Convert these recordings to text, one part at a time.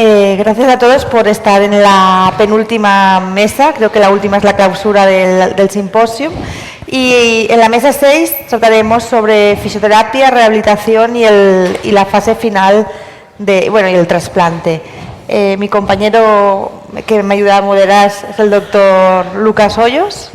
Gracias a todos por estar en la penúltima mesa, creo que la última es la clausura del simposio. Y en la mesa 6 trataremos sobre fisioterapia, rehabilitación y la fase final y el trasplante. Mi compañero que me ayuda a moderar es el doctor Lucas Hoyos.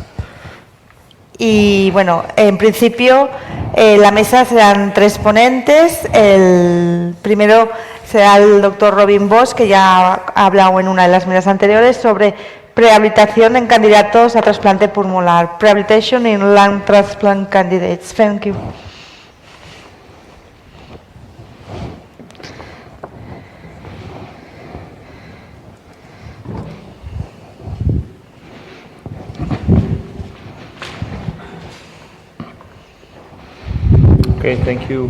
Y bueno, en principio la mesa serán 3 ponentes. El primero será el doctor Robin Bosch, que ya ha hablado en una de las mesas anteriores sobre prehabilitación en candidatos a trasplante pulmonar. Prehabilitation in lung transplant candidates. Thank you. Okay, thank you.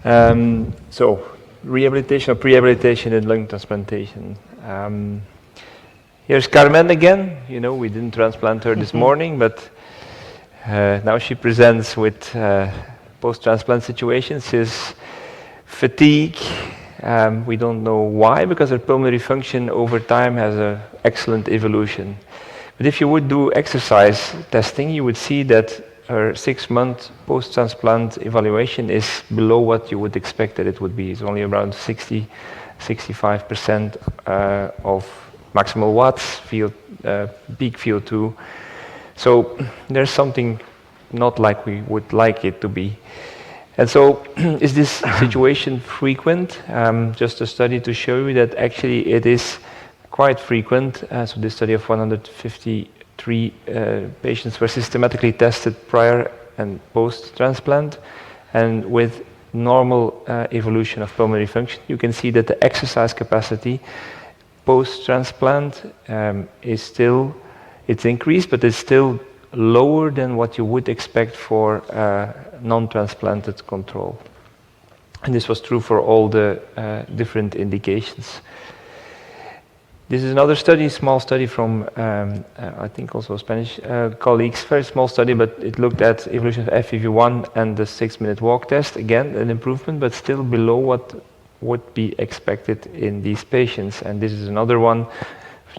And so, rehabilitation or prehabilitation in lung transplantation. Here's Carmen again. You know, we didn't transplant her this morning, but now she presents with post-transplant situations. She's fatigue. We don't know why, because her pulmonary function over time has an excellent evolution. But if you would do exercise testing, you would see that her 6-month post-transplant evaluation is below what you would expect that it would be. It's only around 65% of maximal watts, peak VO2. So there's something not like we would like it to be. And so is this situation frequent? Just a study to show you that actually it is quite frequent. So this study of 153 patients were systematically tested prior and post-transplant, and with normal evolution of pulmonary function, you can see that the exercise capacity post-transplant it's increased, but it's still lower than what you would expect for non-transplanted control. And this was true for all the different indications. This is another study, small study from, I think also Spanish colleagues, very small study, but it looked at evolution of FEV1 and the 6-minute walk test. Again, an improvement, but still below what would be expected in these patients. And this is another one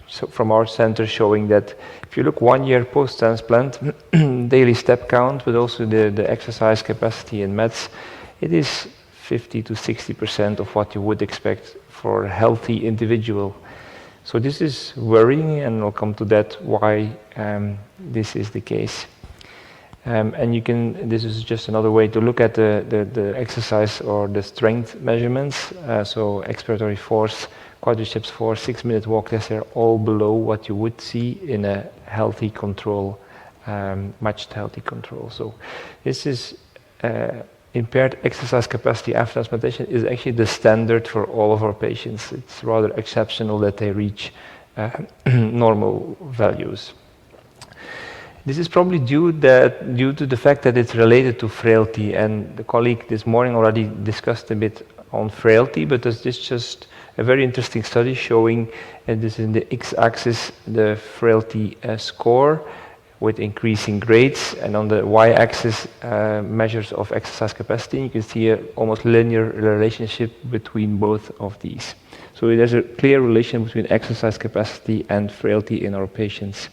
from our center showing that if you look 1 year post-transplant, daily step count, but also the exercise capacity in meds, it is 50 to 60% of what you would expect for a healthy individual. So this is worrying, and I'll come to that why this is the case. And this is just another way to look at the exercise or the strength measurements. So expiratory force, quadriceps force, 6-minute walk test are all below what you would see in a healthy control, matched healthy control. So this is impaired exercise capacity after transplantation is actually the standard for all of our patients. It's rather exceptional that they reach normal values. This is probably due to the fact that it's related to frailty, and the colleague this morning already discussed a bit on frailty, but this is just a very interesting study showing, and this is in the x-axis, the frailty score with increasing grades, and on the y-axis measures of exercise capacity. You can see an almost linear relationship between both of these. So there's a clear relation between exercise capacity and frailty in our patients.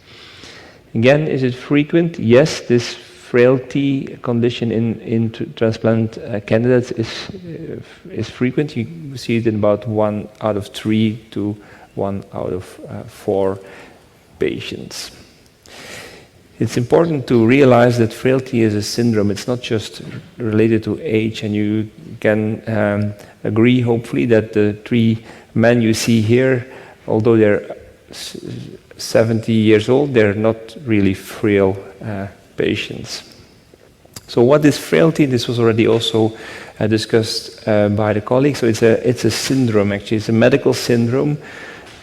Again, is it frequent? Yes, this frailty condition in transplant candidates is frequent. You see it in about 1 out of 3 to 1 out of 4 patients. It's important to realize that frailty is a syndrome. It's not just related to age, and you can agree, hopefully, that the 3 men you see here, although they're 70 years old, they're not really frail patients. So what is frailty? This was already also discussed by the colleagues. So it's a syndrome, actually. It's a medical syndrome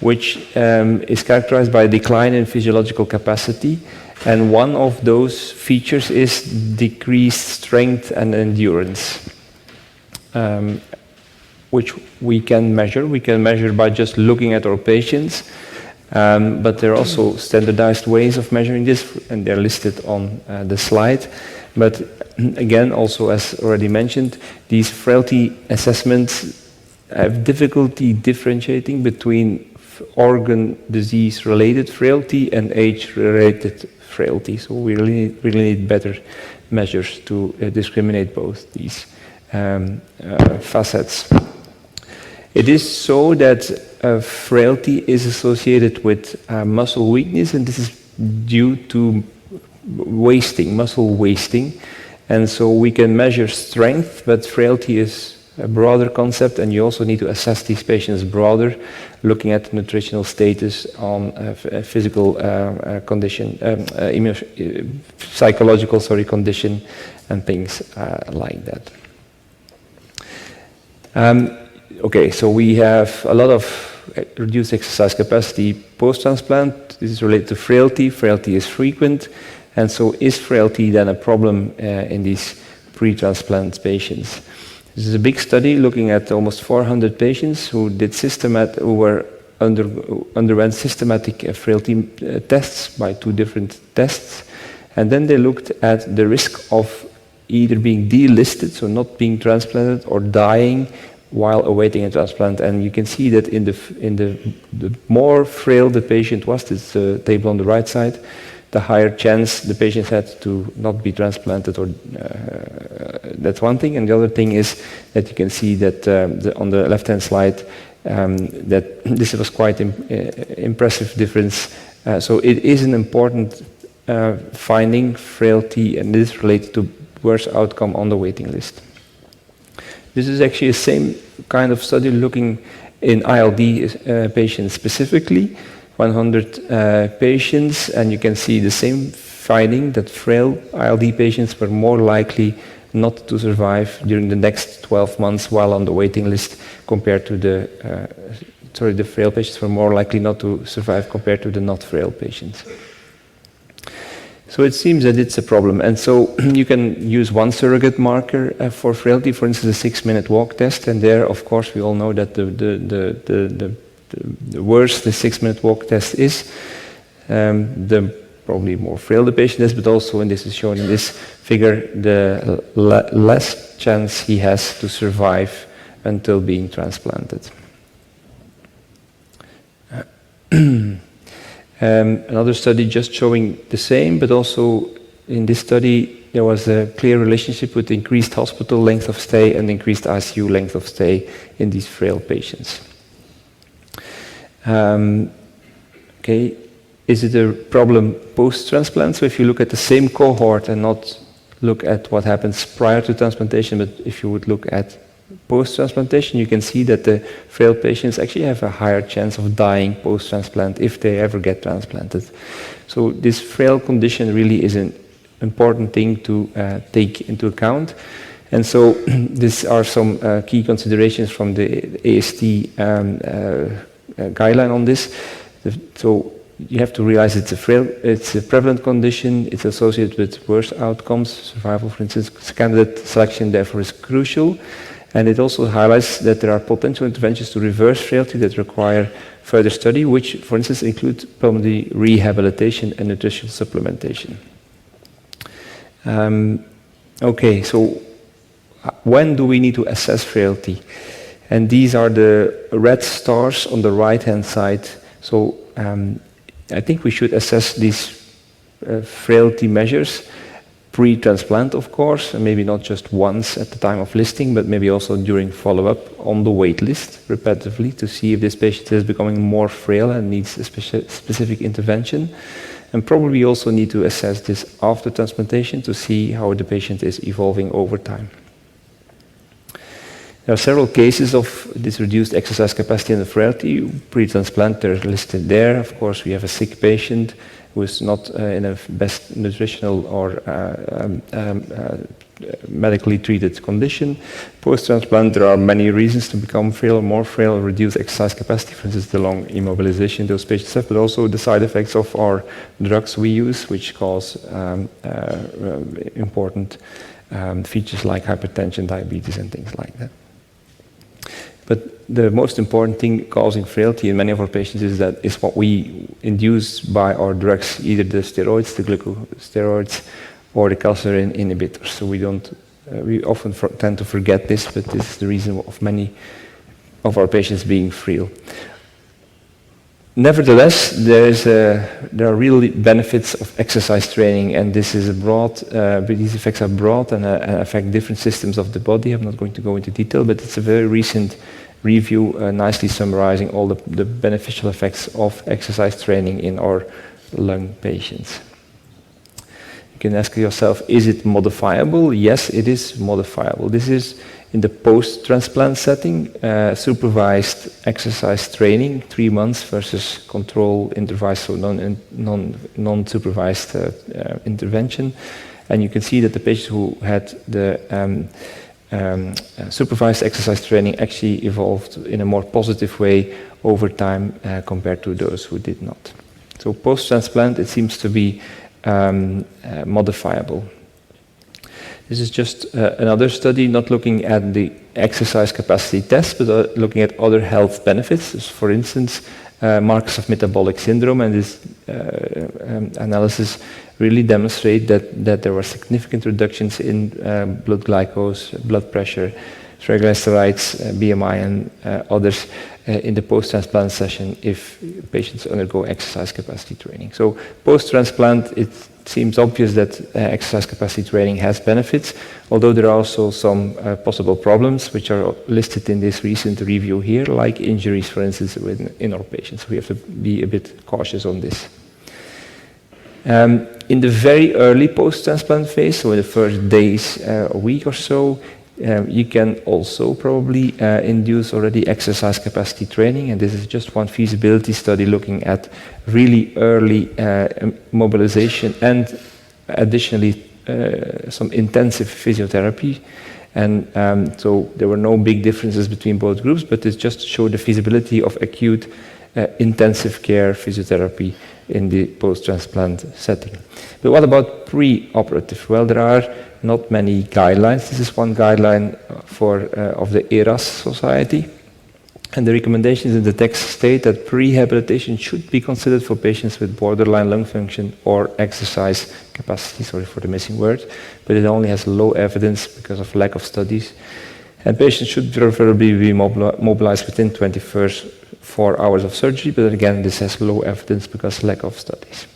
which is characterized by a decline in physiological capacity. And one of those features is decreased strength and endurance, which we can measure. We can measure by just looking at our patients, but there are also standardized ways of measuring this, and they're listed on the slide. But again, also as already mentioned, these frailty assessments have difficulty differentiating between organ disease-related frailty and age-related frailty. So we really need better measures to discriminate both these facets. It is so that frailty is associated with muscle weakness, and this is due to wasting, muscle wasting. And so we can measure strength, but frailty is a broader concept, and you also need to assess these patients broader, looking at nutritional status on physical condition, psychological condition, and things like that. Okay, so we have a lot of reduced exercise capacity post-transplant. This is related to frailty. Frailty is frequent, and so is frailty then a problem in these pre-transplant patients? This is a big study looking at almost 400 patients who underwent systematic frailty tests by 2 different tests, and then they looked at the risk of either being delisted, so not being transplanted, or dying while awaiting a transplant. And you can see that in the more frail the patient was, this table on the right side, the higher chance the patient had to not be transplanted, or that's one thing. And the other thing is that you can see that on the left-hand slide, that this was quite impressive difference. So it is an important finding, frailty, and this is related to worse outcome on the waiting list. This is actually the same kind of study looking in ILD patients specifically, 100 patients, and you can see the same finding that frail ILD patients were more likely not to survive during the next 12 months while on the waiting list compared to the frail patients were more likely not to survive compared to the not frail patients. So it seems that it's a problem, and so you can use one surrogate marker for frailty, for instance, a 6-minute walk test, and there, of course, we all know that the worse the 6-minute walk test is, the probably more frail the patient is, but also, and this is shown in this figure, the less chance he has to survive until being transplanted. Another study just showing the same, but also in this study there was a clear relationship with increased hospital length of stay and increased ICU length of stay in these frail patients. Okay, is it a problem post-transplant? So if you look at the same cohort and not look at what happens prior to transplantation, but if you would look at post-transplantation, you can see that the frail patients actually have a higher chance of dying post-transplant if they ever get transplanted. So this frail condition really is an important thing to take into account. And so these are some key considerations from the AST guideline on this. So you have to realize it's a prevalent condition, it's associated with worse outcomes, survival, for instance. Candidate selection therefore is crucial. And it also highlights that there are potential interventions to reverse frailty that require further study, which, for instance, include pulmonary rehabilitation and nutritional supplementation. Okay, so when do we need to assess frailty? And these are the red stars on the right-hand side. So I think we should assess these frailty measures pre-transplant, of course, and maybe not just once at the time of listing, but maybe also during follow-up on the wait list repetitively to see if this patient is becoming more frail and needs a specific intervention. And probably also need to assess this after transplantation to see how the patient is evolving over time. There are several cases of this reduced exercise capacity and frailty. Pre-transplant, they're listed there. Of course, we have a sick patient who is not in a best nutritional or medically treated condition. Post-transplant, there are many reasons to become frail or more frail or reduce exercise capacity, for instance, the long immobilization those patients have, but also the side effects of our drugs we use, which cause important features like hypertension, diabetes, and things like that. But the most important thing causing frailty in many of our patients is what we induce by our drugs, either the steroids, the glucosteroids, or the calcineurin inhibitors. So we often tend to forget this, but this is the reason of many of our patients being frail. Nevertheless, there are really benefits of exercise training, and this is these effects are broad and affect different systems of the body. I'm not going to go into detail, but it's a very recent review nicely summarizing all the beneficial effects of exercise training in our lung patients. You can ask yourself, is it modifiable? Yes, it is modifiable. This is in the post-transplant setting, supervised exercise training, 3 months versus control intervised, so non-supervised intervention. And you can see that the patients who had the supervised exercise training actually evolved in a more positive way over time compared to those who did not. So post-transplant, it seems to be modifiable. This is just another study not looking at the exercise capacity test, but looking at other health benefits. So for instance, markers of metabolic syndrome, and this analysis really demonstrate that there were significant reductions in blood glucose, blood pressure, triglycerides, BMI, and others in the post-transplant session if patients undergo exercise capacity training. So post-transplant, it seems obvious that exercise capacity training has benefits, although there are also some possible problems which are listed in this recent review here, like injuries, for instance, in our patients. We have to be a bit cautious on this. In the very early post-transplant phase, so in the first days, a week or so, you can also probably induce already exercise capacity training, and this is just one feasibility study looking at really early mobilization and additionally some intensive physiotherapy. And so there were no big differences between both groups, but it just showed the feasibility of acute intensive care physiotherapy in the post-transplant setting. But what about pre-operative? Well, there are not many guidelines. This is one guideline of the ERAS Society. And the recommendations in the text state that prehabilitation should be considered for patients with borderline lung function or exercise capacity, sorry for the missing word, but it only has low evidence because of lack of studies. And patients should preferably be mobilized within 24 hours of surgery, but again, this has low evidence because lack of studies.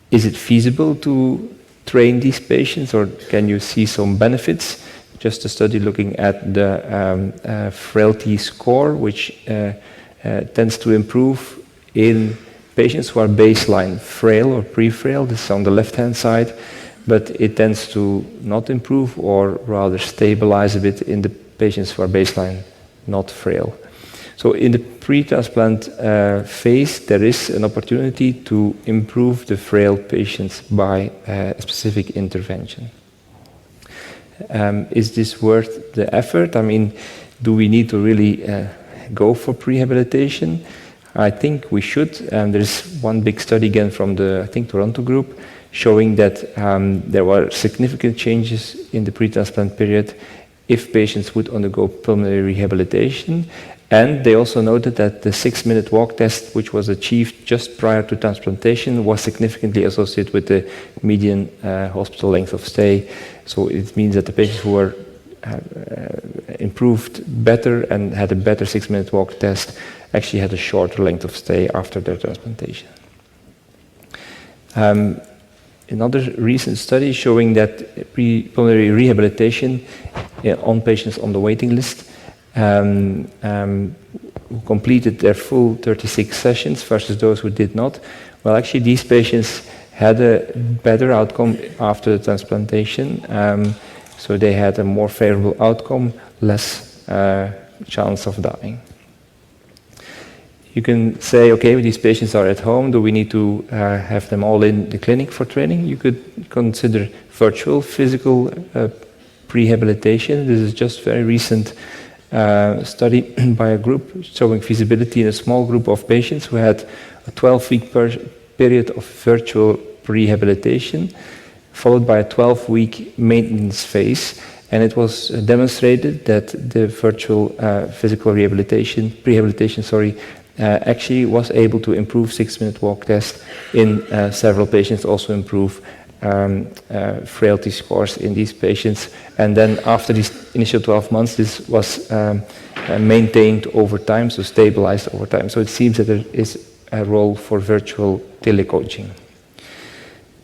Is it feasible to train these patients, or can you see some benefits? Just a study looking at the frailty score, which tends to improve in patients who are baseline frail or pre-frail. This is on the left-hand side, but it tends to not improve or rather stabilize a bit in the patients who are baseline not frail. So in the pre-transplant phase, there is an opportunity to improve the frail patients by a specific intervention. Is this worth the effort? I mean, do we need to really go for prehabilitation? I think we should. There is one big study again from the, I think, Toronto group, showing that there were significant changes in the pre-transplant period if patients would undergo pulmonary rehabilitation. And they also noted that the 6-minute walk test, which was achieved just prior to transplantation, was significantly associated with the median hospital length of stay. So it means that the patients who were improved better and had a better 6-minute walk test actually had a shorter length of stay after their transplantation. Another recent study showing that pulmonary rehabilitation on patients on the waiting list who completed their full 36 sessions versus those who did not. Well, actually, these patients had a better outcome after the transplantation. So they had a more favorable outcome, less chance of dying. You can say, okay, these patients are at home. Do we need to have them all in the clinic for training? You could consider virtual physical prehabilitation. This is just very recent study by a group showing feasibility in a small group of patients who had a 12-week period of virtual rehabilitation, followed by a 12-week maintenance phase. And it was demonstrated that the virtual physical prehabilitation, actually was able to improve 6-minute walk test in several patients, also improve frailty scores in these patients. And then after these initial 12 months, this was maintained over time, so stabilized over time. So it seems that there is a role for virtual telecoaching.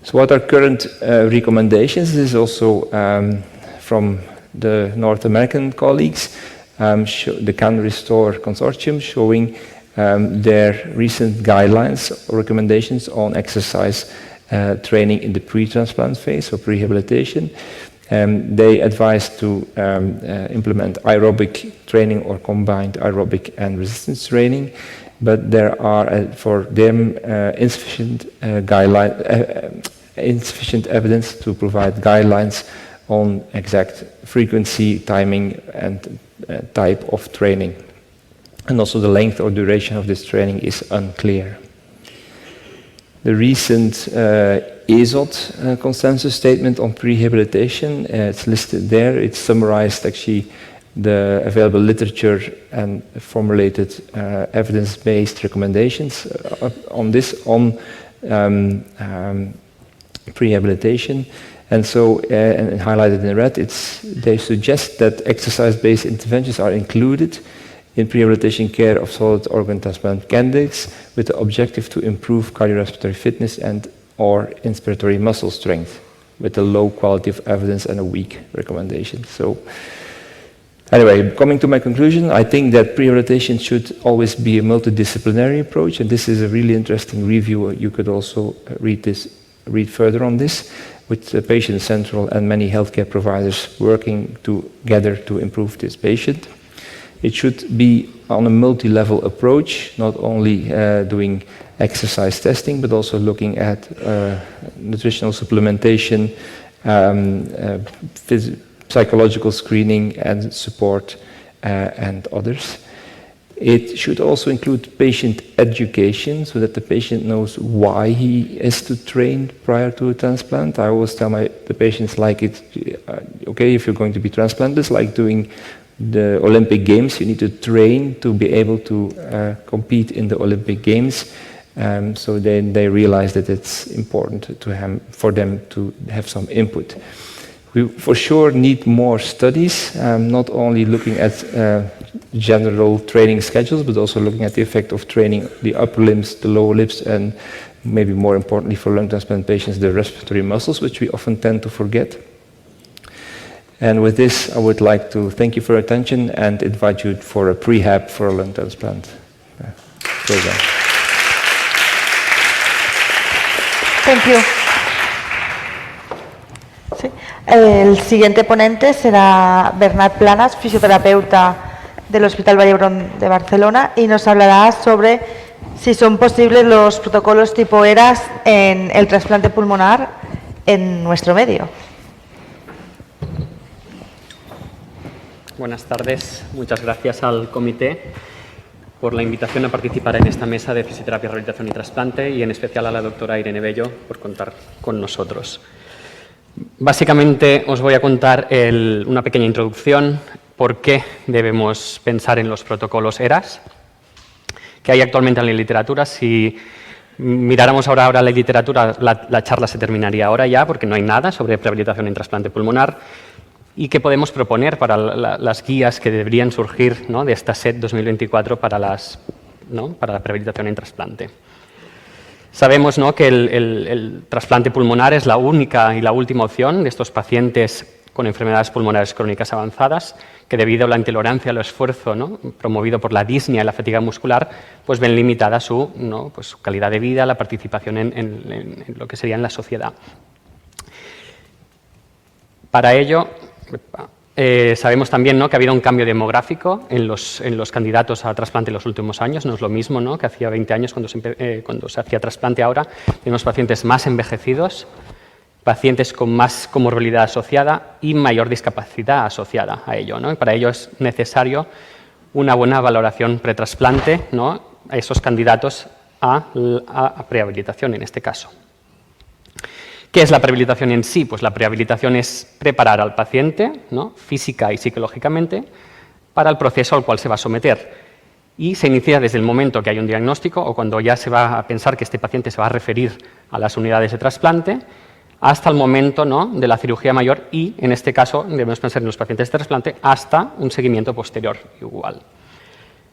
So what are current recommendations? This is also from the North American colleagues, the Can Restore Consortium, showing their recent guidelines or recommendations on exercise training in the pre-transplant phase, so pre-rehabilitation. They advise to implement aerobic training or combined aerobic and resistance training, but there are, for them, insufficient evidence to provide guidelines on exact frequency, timing, and type of training. And also the length or duration of this training is unclear. The recent ESOT consensus statement on prehabilitation, it's listed there. It's summarized actually the available literature and formulated evidence-based recommendations on this, on prehabilitation. And so, and highlighted in red, they suggest that exercise-based interventions are included in prehabilitation care of solid organ transplant candidates with the objective to improve cardiorespiratory fitness and or inspiratory muscle strength with a low quality of evidence and a weak recommendation. So anyway, coming to my conclusion, I think that prehabilitation should always be a multidisciplinary approach, and this is a really interesting review. You could also read further on this, with the patient central and many healthcare providers working together to improve this patient. It should be on a multi-level approach, not only doing exercise testing, but also looking at nutritional supplementation, psychological screening and support, and others. It should also include patient education so that the patient knows why he is to train prior to a transplant. I always tell the patients, like, okay, if you're going to be transplanted, it's like doing the Olympic Games. You need to train to be able to compete in the Olympic Games. So then they realize that it's important for them to have some input. We for sure need more studies, not only looking at general training schedules, but also looking at the effect of training the upper limbs, the lower limbs, and maybe more importantly for lung transplant patients, the respiratory muscles, which we often tend to forget. And with this, I would like to thank you for your attention and invite you for a prehab for a lung transplant program. Thank you. Sí. El siguiente ponente será Bernat Planas, fisioterapeuta del Hospital Vall d'Hebron de Barcelona, y nos hablará sobre si son posibles los protocolos tipo ERAS en el trasplante pulmonar en nuestro medio. Buenas tardes. Muchas gracias al comité por la invitación a participar en esta mesa de fisioterapia, rehabilitación y trasplante, y en especial a la doctora Irene Bello por contar con nosotros. Básicamente os voy a contar una pequeña introducción, por qué debemos pensar en los protocolos ERAS que hay actualmente en la literatura. Si miráramos ahora la literatura, la charla se terminaría ahora ya, porque no hay nada sobre rehabilitación en trasplante pulmonar. ¿Y qué podemos proponer para las guías que deberían surgir, ¿no?, de esta SET 2024 para la rehabilitación en trasplante? Sabemos, ¿no?, que el trasplante pulmonar es la única y la última opción de estos pacientes con enfermedades pulmonares crónicas avanzadas, que debido a la intolerancia al esfuerzo, ¿no?, promovido por la disnea y la fatiga muscular, pues ven limitada su calidad de vida, la participación en lo que sería en la sociedad. Para ello, sabemos también, ¿no?, que ha habido un cambio demográfico en los candidatos a trasplante en los últimos años. No es lo mismo, ¿no?, que hacía 20 años cuando se hacía trasplante. Ahora tenemos pacientes más envejecidos, pacientes con más comorbilidad asociada y mayor discapacidad asociada a ello, ¿no? Y para ello es necesario una buena valoración pretrasplante, ¿no?, a esos candidatos a prehabilitación en este caso. ¿Qué es la prehabilitación en sí? Pues la prehabilitación es preparar al paciente, ¿no?, física y psicológicamente para el proceso al cual se va a someter. Y se inicia desde el momento que hay un diagnóstico o cuando ya se va a pensar que este paciente se va a referir a las unidades de trasplante, hasta el momento, ¿no?, de la cirugía mayor y, en este caso, debemos pensar en los pacientes de trasplante hasta un seguimiento posterior igual.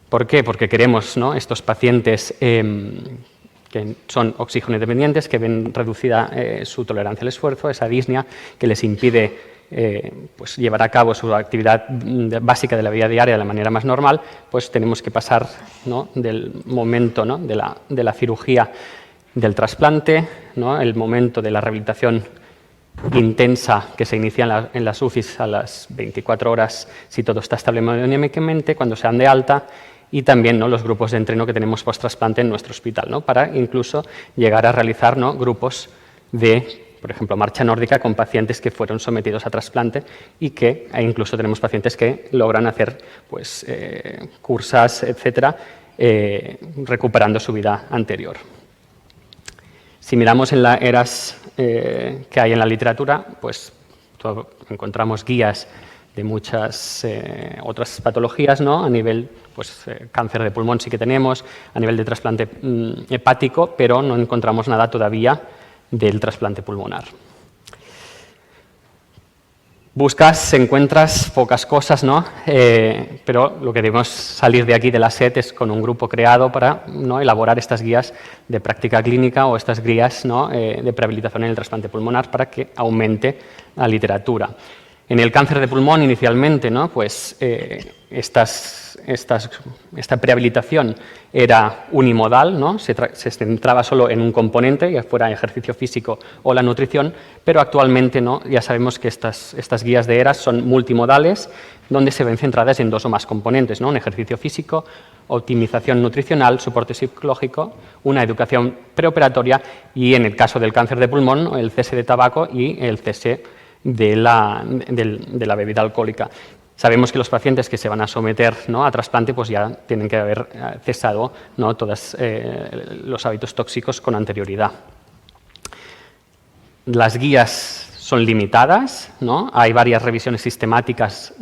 ¿Por qué? Porque queremos, ¿no?, estos pacientes que son oxígeno dependientes, que ven reducida su tolerancia al esfuerzo, esa disnea que les impide pues llevar a cabo su actividad básica de la vida diaria de la manera más normal, pues tenemos que pasar, ¿no?, del momento, ¿no?, de la cirugía del trasplante, ¿no?, el momento de la rehabilitación intensa que se inicia en las UCIs a las 24 horas si todo está estable hemodinámicamente, cuando se dan de alta, y también, ¿no?, los grupos de entreno que tenemos post-trasplante en nuestro hospital, ¿no?, para incluso llegar a realizar, ¿no?, grupos de, por ejemplo, marcha nórdica con pacientes que fueron sometidos a trasplante y que incluso tenemos pacientes que logran hacer pues, cursas, etcétera, recuperando su vida anterior. Si miramos en las eras que hay en la literatura, pues encontramos guías de muchas otras patologías, ¿no?, a nivel pues, cáncer de pulmón sí que tenemos, a nivel de trasplante hepático, pero no encontramos nada todavía del trasplante pulmonar. Buscas, encuentras pocas cosas, ¿no? Pero lo que debemos salir de aquí de la SET es con un grupo creado para, ¿no?, elaborar estas guías de práctica clínica o estas guías, ¿no?, de prehabilitación en el trasplante pulmonar para que aumente la literatura. En el cáncer de pulmón, inicialmente, ¿no?, pues, esta prehabilitación era unimodal, ¿no?, se centraba solo en un componente, ya fuera ejercicio físico o la nutrición, pero actualmente, ¿no?, ya sabemos que estas guías de ERAS son multimodales, donde se ven centradas en 2 o más componentes, ¿no?, un ejercicio físico, optimización nutricional, soporte psicológico, una educación preoperatoria y, en el caso del cáncer de pulmón, ¿no?, el cese de tabaco y el cese de la bebida alcohólica. Sabemos que los pacientes que se van a someter, ¿no?, a trasplante pues ya tienen que haber cesado, ¿no?, todos los hábitos tóxicos con anterioridad. Las guías son limitadas, ¿no? Hay varias revisiones sistemáticas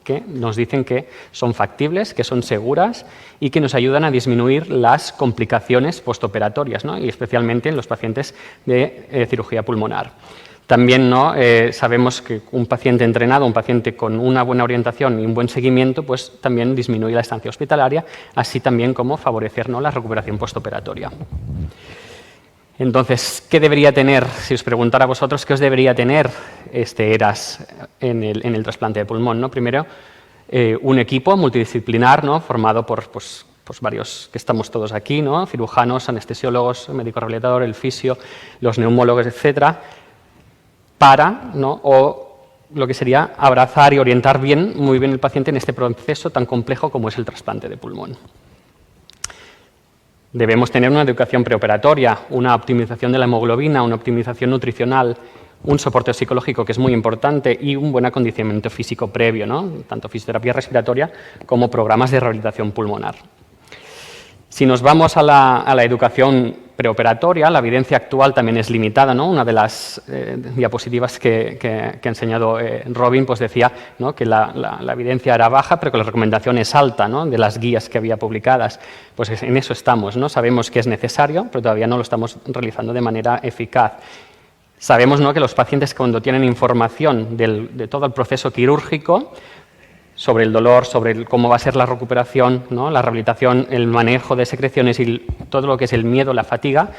que nos dicen que son factibles, que son seguras y que nos ayudan a disminuir las complicaciones postoperatorias, ¿no?, y especialmente en los pacientes de cirugía pulmonar. También, ¿no?, sabemos que un paciente entrenado, un paciente con una buena orientación y un buen seguimiento, pues también disminuye la estancia hospitalaria, así también como favorecer, ¿no?, la recuperación postoperatoria. Entonces, ¿qué debería tener, si os preguntara a vosotros, qué os debería tener este ERAS en el trasplante de pulmón, ¿no? Primero, un equipo multidisciplinar, ¿no?, formado por pues varios, que estamos todos aquí, ¿no?, cirujanos, anestesiólogos, médico rehabilitador, el fisio, los neumólogos, etcétera, para, ¿no?, o lo que sería abrazar y orientar muy bien el paciente en este proceso tan complejo como es el trasplante de pulmón. Debemos tener una educación preoperatoria, una optimización de la hemoglobina, una optimización nutricional, un soporte psicológico que es muy importante y un buen acondicionamiento físico previo, ¿no?, tanto fisioterapia respiratoria como programas de rehabilitación pulmonar. Si nos vamos a la educación preoperatoria, la evidencia actual también es limitada, ¿no? Una de las diapositivas que ha enseñado Robin pues decía, ¿no?, que la evidencia era baja, pero que la recomendación es alta, ¿no?, de las guías que había publicadas. Pues en eso estamos, ¿no? Sabemos que es necesario, pero todavía no lo estamos realizando de manera eficaz. Sabemos, ¿no?, que los pacientes, cuando tienen información de todo el proceso quirúrgico, sobre el dolor, sobre cómo va a ser la recuperación, ¿no?, la rehabilitación, el manejo de secreciones y todo lo que es el miedo, la fatiga,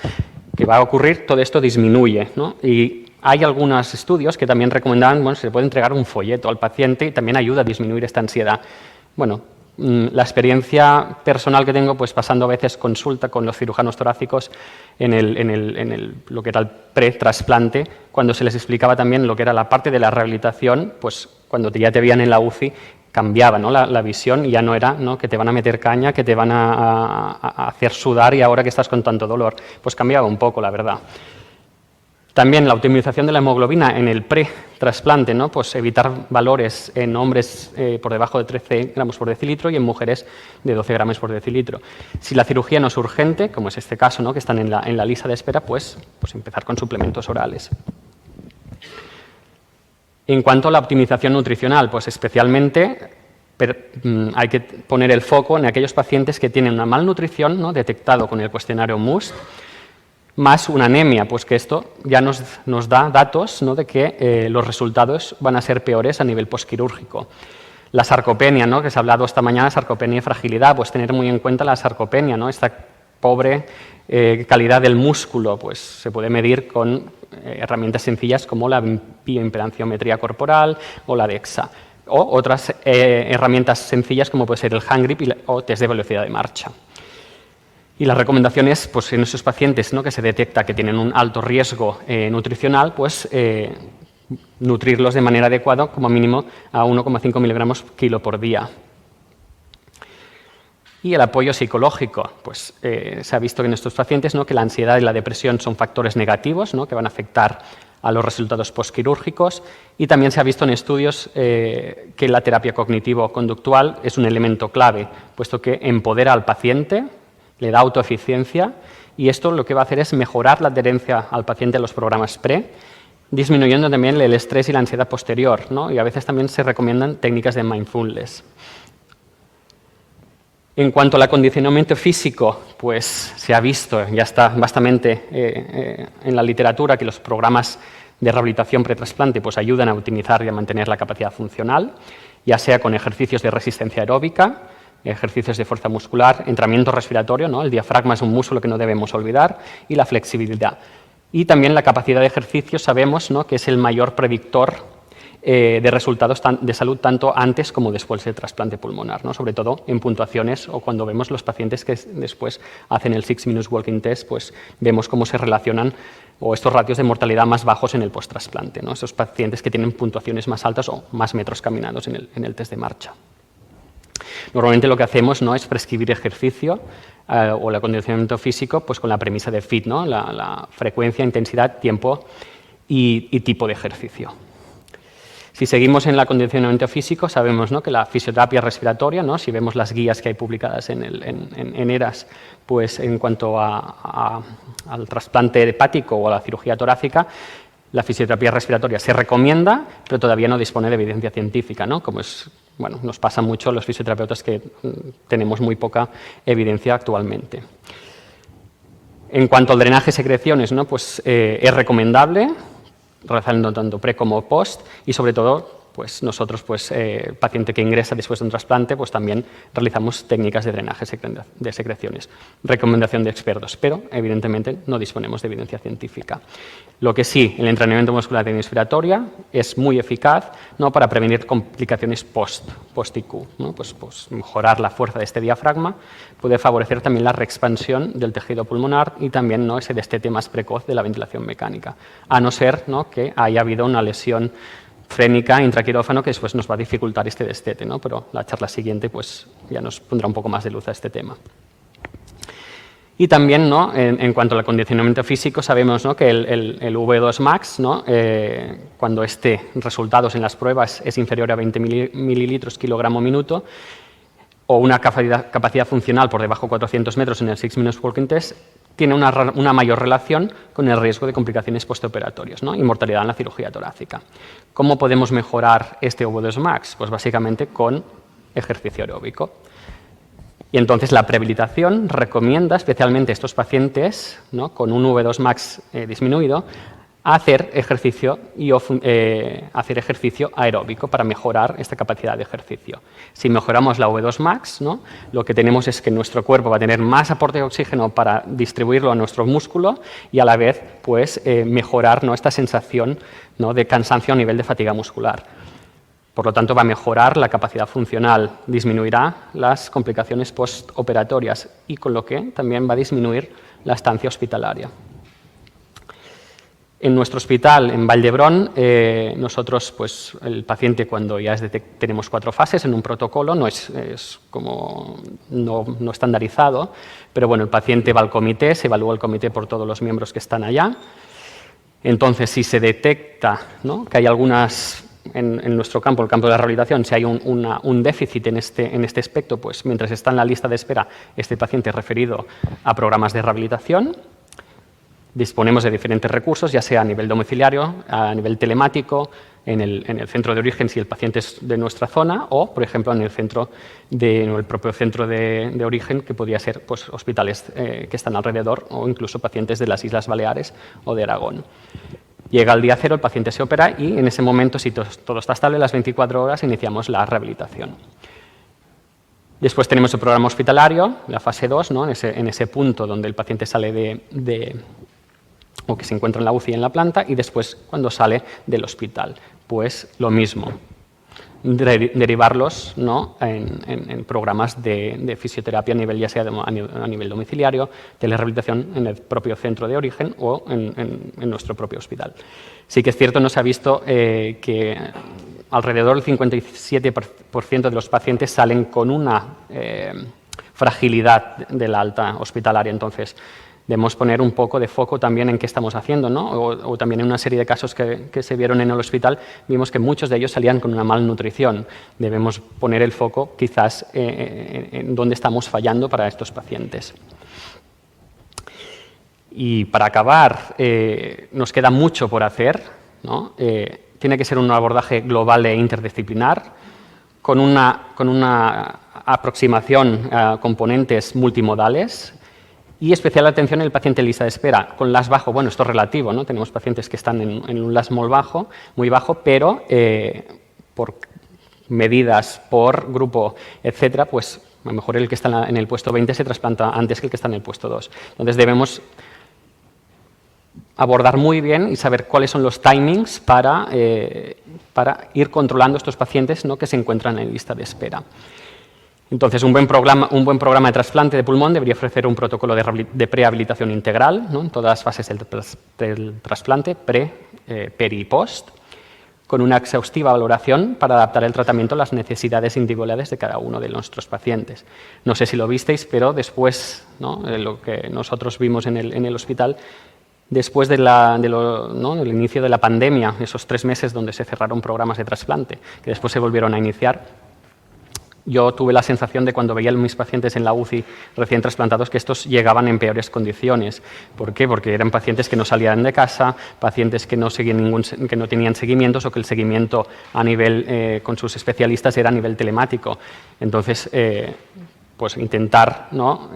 que va a ocurrir, todo esto disminuye, ¿no? Y hay algunos estudios que también recomendaban, bueno, se le puede entregar un folleto al paciente y también ayuda a disminuir esta ansiedad. Bueno, la experiencia personal que tengo, pues pasando a veces consulta con los cirujanos torácicos en lo que era el pre-trasplante, cuando se les explicaba también lo que era la parte de la rehabilitación, pues cuando ya te veían en la UCI, cambiaba, ¿no?, la visión y ya no era, ¿no?, que te van a meter caña, que te van a hacer sudar y ahora que estás con tanto dolor. Pues cambiaba un poco, la verdad. También la optimización de la hemoglobina en el pre-trasplante, ¿no?, pues evitar valores en hombres por debajo de 13 gramos por decilitro y en mujeres de 12 gramos por decilitro. Si la cirugía no es urgente, como es este caso, ¿no?, que están en la lista de espera, pues empezar con suplementos orales. En cuanto a la optimización nutricional, pues especialmente hay que poner el foco en aquellos pacientes que tienen una malnutrición, ¿no?, detectado con el cuestionario MUST, más una anemia, pues que esto ya nos da datos, ¿no?, de que los resultados van a ser peores a nivel postquirúrgico. La sarcopenia, ¿no?, que se ha hablado esta mañana, sarcopenia y fragilidad, pues tener muy en cuenta la sarcopenia, ¿no?, esta pobre calidad del músculo, pues se puede medir con herramientas sencillas como la bioimpedanciometría corporal o la DEXA, o otras herramientas sencillas como puede ser el hand grip o test de velocidad de marcha. Y las recomendaciones, pues en esos pacientes, ¿no?, que se detecta que tienen un alto riesgo nutricional, pues nutrirlos de manera adecuada, como mínimo a 1,5 miligramos kilo por día. Y el apoyo psicológico, pues se ha visto en estos pacientes, ¿no?, que la ansiedad y la depresión son factores negativos, ¿no?, que van a afectar a los resultados postquirúrgicos, y también se ha visto en estudios que la terapia cognitivo-conductual es un elemento clave, puesto que empodera al paciente, le da autoeficiencia, y esto lo que va a hacer es mejorar la adherencia al paciente a los programas PRE, disminuyendo también el estrés y la ansiedad posterior, ¿no?, y a veces también se recomiendan técnicas de mindfulness. En cuanto al acondicionamiento físico, pues se ha visto, ya está bastante en la literatura, que los programas de rehabilitación pretrasplante pues ayudan a optimizar y a mantener la capacidad funcional, ya sea con ejercicios de resistencia aeróbica, ejercicios de fuerza muscular, entrenamiento respiratorio, ¿no?, el diafragma es un músculo que no debemos olvidar, y la flexibilidad. Y también la capacidad de ejercicio sabemos, ¿no?, que es el mayor predictor de resultados de salud tanto antes como después del trasplante pulmonar, ¿no?, sobre todo en puntuaciones o cuando vemos los pacientes que después hacen el 6 Minutes Walking Test, pues vemos cómo se relacionan o estos ratios de mortalidad más bajos en el post-trasplante, ¿no?, esos pacientes que tienen puntuaciones más altas o más metros caminados en el test de marcha. Normalmente lo que hacemos, ¿no?, es prescribir ejercicio o el acondicionamiento físico, pues con la premisa de FIT, ¿no?, la frecuencia, intensidad, tiempo y tipo de ejercicio. Si seguimos en el acondicionamiento físico, sabemos, ¿no?, que la fisioterapia respiratoria, ¿no?, si vemos las guías que hay publicadas en ERAS, pues en cuanto al trasplante hepático o a la cirugía torácica, la fisioterapia respiratoria se recomienda, pero todavía no dispone de evidencia científica, ¿no?, como bueno, nos pasa mucho a los fisioterapeutas que tenemos muy poca evidencia actualmente. En cuanto al drenaje de secreciones, ¿no?, pues es recomendable, realizando tanto pre como post, y sobre todo pues nosotros, pues paciente que ingresa después de un trasplante, pues también realizamos técnicas de drenaje de secreciones. Recomendación de expertos, pero evidentemente no disponemos de evidencia científica. Lo que sí, el entrenamiento muscular de inspiratoria es muy eficaz, ¿no?, para prevenir complicaciones post-IQ, ¿no?, pues mejorar la fuerza de este diafragma, puede favorecer también la reexpansión del tejido pulmonar y también, ¿no?, ese destete más precoz de la ventilación mecánica, a no ser, ¿no?, que haya habido una lesión frénica intraquirófano que después nos va a dificultar este destete, ¿no?, pero la charla siguiente pues ya nos pondrá un poco más de luz a este tema. Y también, ¿no?, en cuanto al acondicionamiento físico, sabemos, ¿no?, que el V2 Max, ¿no?, cuando resultados en las pruebas es inferior a 20 mililitros kilogramo minuto, o una capacidad funcional por debajo de 400 metros en el 6 Minutes Walking Test, tiene una mayor relación con el riesgo de complicaciones postoperatorias, ¿no?, y mortalidad en la cirugía torácica. ¿Cómo podemos mejorar este V2 Max? Pues básicamente con ejercicio aeróbico. Y entonces la prehabilitación recomienda especialmente a estos pacientes, ¿no?, con un V2 Max disminuido, a hacer ejercicio aeróbico para mejorar esta capacidad de ejercicio. Si mejoramos la V2 Max, ¿no?, lo que tenemos es que nuestro cuerpo va a tener más aporte de oxígeno para distribuirlo a nuestro músculo y a la vez pues, mejorar, ¿no?, esta sensación, ¿no?, de cansancio a nivel de fatiga muscular. Por lo tanto, va a mejorar la capacidad funcional, disminuirá las complicaciones postoperatorias y con lo que también va a disminuir la estancia hospitalaria. En nuestro hospital, en Vall d'Hebron, nosotros, pues, el paciente cuando ya tenemos 4 fases en un protocolo, no estandarizado, pero bueno, el paciente va al comité, se evalúa el comité por todos los miembros que están allá. Entonces, si se detecta, ¿no?, que hay algunas, en nuestro campo, el campo de la rehabilitación, si hay un déficit en este aspecto, pues mientras está en la lista de espera, este paciente es referido a programas de rehabilitación. Disponemos de diferentes recursos, ya sea a nivel domiciliario, a nivel telemático, en el centro de origen si el paciente es de nuestra zona o, por ejemplo, en el propio centro de origen, que podría ser pues, hospitales que están alrededor o incluso pacientes de las Islas Baleares o de Aragón. Llega el día 0, el paciente se opera y en ese momento, si todo está estable, a las 24 horas iniciamos la rehabilitación. Después tenemos el programa hospitalario, la fase 2, ¿no? en ese punto donde el paciente sale o que se encuentra en la UCI en la planta, y después cuando sale del hospital. Pues lo mismo, derivarlos, ¿no? en programas de fisioterapia a nivel, ya sea a nivel domiciliario, telerehabilitación en el propio centro de origen o en nuestro propio hospital. Sí que es cierto, no se ha visto que alrededor del 57% de los pacientes salen con una fragilidad de la alta hospitalaria. Entonces, debemos poner un poco de foco también en qué estamos haciendo, ¿no? O también en una serie de casos que se vieron en el hospital, vimos que muchos de ellos salían con una malnutrición. Debemos poner el foco quizás en dónde estamos fallando para estos pacientes. Y para acabar, nos queda mucho por hacer, ¿no? Tiene que ser un abordaje global e interdisciplinar, con una aproximación a componentes multimodales y especial atención en el paciente en lista de espera. Con LAS bajo, bueno, esto es relativo, ¿no? Tenemos pacientes que están en un LAS muy bajo, pero por medidas, por grupo, etcétera, pues a lo mejor el que está en el puesto 20 se trasplanta antes que el que está en el puesto 2. Entonces debemos abordar muy bien y saber cuáles son los timings para ir controlando estos pacientes, ¿no? que se encuentran en lista de espera. Entonces, un buen programa de trasplante de pulmón debería ofrecer un protocolo de prehabilitación integral, ¿no? en todas las fases del trasplante, peri y post, con una exhaustiva valoración para adaptar el tratamiento a las necesidades individuales de cada uno de nuestros pacientes. No sé si lo visteis, pero después, ¿no? Lo que nosotros vimos en el hospital, después del inicio de la pandemia, esos 3 meses donde se cerraron programas de trasplante, que después se volvieron a iniciar, yo tuve la sensación de cuando veía a mis pacientes en la UCI recién trasplantados que estos llegaban en peores condiciones. ¿Por qué? Porque eran pacientes que no salían de casa, pacientes que no tenían seguimientos o que el seguimiento a nivel con sus especialistas era a nivel telemático. Entonces, pues intentar, ¿no?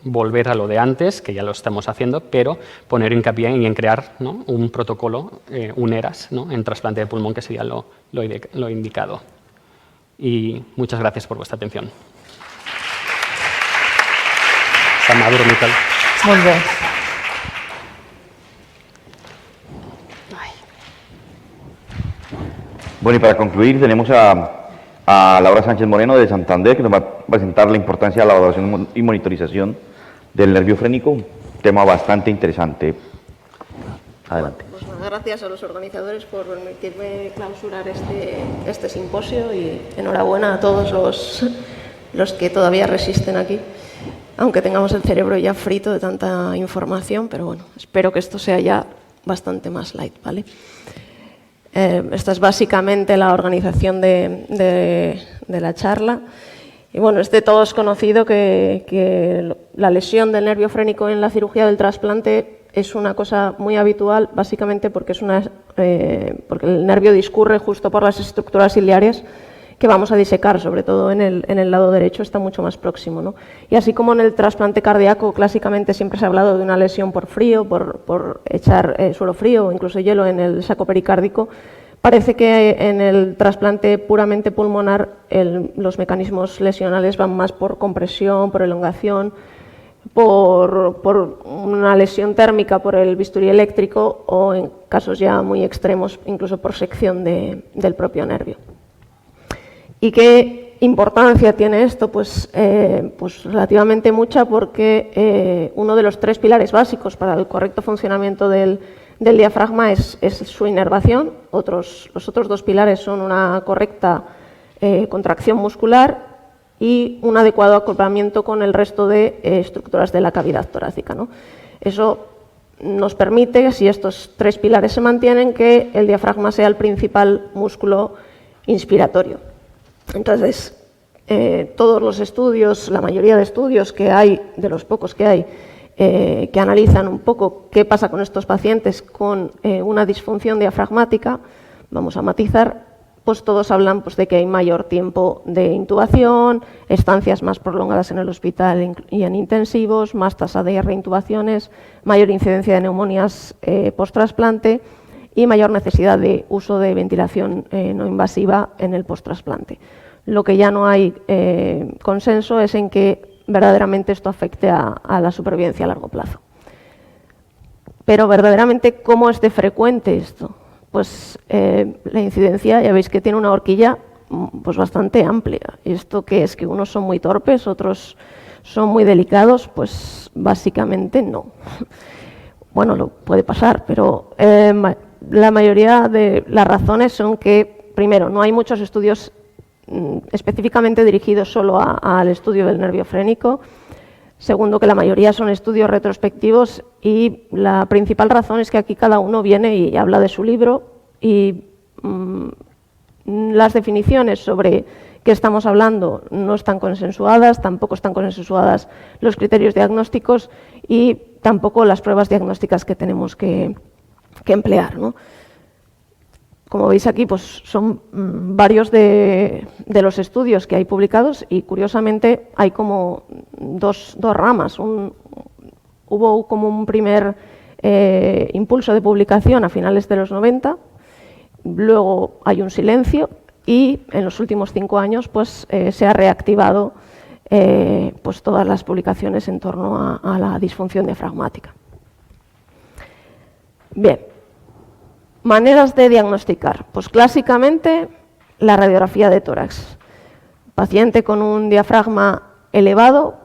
Volver a lo de antes, que ya lo estamos haciendo, pero poner hincapié en crear, ¿no? un protocolo, un ERAS, ¿no? en trasplante de pulmón, que sería lo indicado. Y muchas gracias por vuestra atención. Está maduro, Miquel. Muy bien. Bueno, y para concluir tenemos a Laura Sánchez Moreno de Santander, que nos va a presentar la importancia de la evaluación y monitorización del nervio frénico, un tema bastante interesante. Adelante. Pues nada, gracias a los organizadores por permitirme clausurar este simposio y enhorabuena a todos los que todavía resisten aquí, aunque tengamos el cerebro ya frito de tanta información, pero bueno, espero que esto sea ya bastante más light, ¿vale? Esta es básicamente la organización de la charla. Y bueno, es de todos conocido que la lesión del nervio frénico en la cirugía del trasplante es una cosa muy habitual, básicamente porque porque el nervio discurre justo por las estructuras ciliares que vamos a disecar, sobre todo en el lado derecho, está mucho más próximo, ¿no? Y así como en el trasplante cardíaco, clásicamente siempre se ha hablado de una lesión por frío, por echar suelo frío o incluso hielo en el saco pericárdico, parece que en el trasplante puramente pulmonar los mecanismos lesionales van más por compresión, por elongación, por una lesión térmica por el bisturí eléctrico o, en casos ya muy extremos, incluso por sección del propio nervio. ¿Y qué importancia tiene esto? Pues relativamente mucha, porque uno de los 3 pilares básicos para el correcto funcionamiento del diafragma es su inervación. Los otros 2 pilares son una correcta contracción muscular y un adecuado acoplamiento con el resto de estructuras de la cavidad torácica, ¿no? Eso nos permite, si estos 3 pilares se mantienen, que el diafragma sea el principal músculo inspiratorio. Entonces, todos los estudios, la mayoría de estudios que hay, de los pocos que hay, que analizan un poco qué pasa con estos pacientes con una disfunción diafragmática, vamos a matizar, pues todos hablan pues, de que hay mayor tiempo de intubación, estancias más prolongadas en el hospital y en intensivos, más tasa de reintubaciones, mayor incidencia de neumonías post-trasplante y mayor necesidad de uso de ventilación no invasiva en el post-trasplante. Lo que ya no hay consenso es en que verdaderamente esto afecte a la supervivencia a largo plazo. Pero verdaderamente, ¿cómo es de frecuente esto? Pues la incidencia, ya veis que tiene una horquilla pues bastante amplia. ¿Y esto qué es? ¿Que unos son muy torpes, otros son muy delicados? Pues básicamente no. Bueno, lo puede pasar, pero la mayoría de las razones son que, primero, no hay muchos estudios específicamente dirigidos solo al estudio del nervio frénico. Segundo, que la mayoría son estudios retrospectivos y la principal razón es que aquí cada uno viene y habla de su libro y las definiciones sobre qué estamos hablando no están consensuadas, tampoco están consensuadas los criterios diagnósticos y tampoco las pruebas diagnósticas que tenemos que emplear, ¿no? Como veis aquí, pues son varios de los estudios que hay publicados y curiosamente hay como dos ramas. Hubo como un primer impulso de publicación a finales de los 90, luego hay un silencio y en los últimos 5 años pues, se ha reactivado pues todas las publicaciones en torno a la disfunción diafragmática. Bien. Maneras de diagnosticar. Pues clásicamente la radiografía de tórax. Paciente con un diafragma elevado